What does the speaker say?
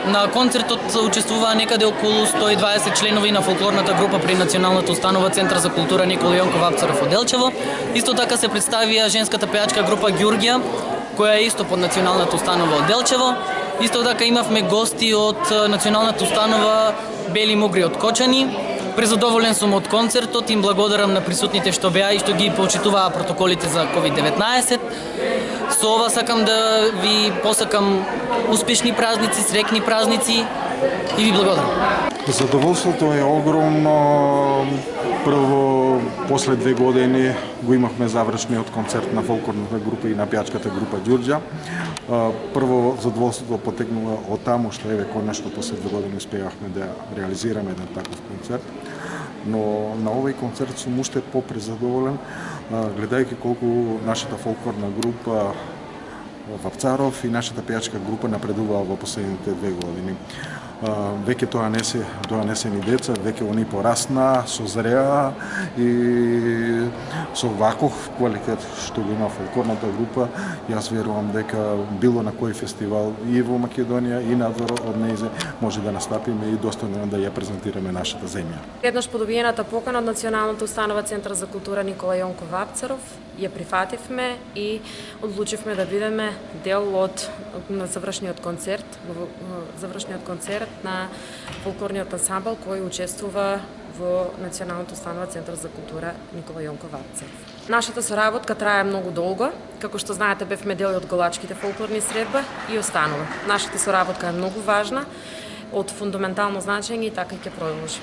На концертот учествуваа некаде околу 120 членови на фолклорната група при Националната установа Центар за култура Никола Јонков Вапцаров од Делчево. Исто така се представија женската пејачка група Ѓурѓа, која е исто под Националната установа од Делчево. Исто така имавме гости од Националната установа Бели Мугри од Кочани. Презадоволен сум од концертот, им благодарам на присутните што беа и што ги почитуваа протоколите за COVID-19. Со ова сакам да ви посакам успешни празници, среќни празници и ви благодарам. Задоволството е огромно. Прво, после 2 години го имавме завршниот концерт на фолклорната група и на пејачката група Ѓурѓа. Прво, задоволството потекнува од таму што еве конечно после 2 години успеавме да реализираме еден таков концерт. Но на овој концерт сум уште попрезадоволен, гледајќи колку нашата фолклорна група Вапцаров и нашата пејачка група напредуваа во последните 2 години. Веќе донесени деца, веќе они порасна, созреа и со ваков квалитет што го има фолклорната група, јас верувам дека било на кој фестивал и во Македонија и надвор од нејзе може да настапиме и достойно да ја презентираме нашата земја. Еднаш по добиената покана од Националната установа Центар за култура Никола Јонков Вапцаров ја прифативме и одлучивме да бидеме дел од завршниот концерт на фолклорниот ансамбл кој учествува во Националната установа Центар за култура Никола Јонков Вапцаров. Нашата соработка трае многу долго, како што знаете бевме дел од голачките фолклорни средба и останува. Нашата соработка е многу важна, од фундаментално значење и така ќе продолжи.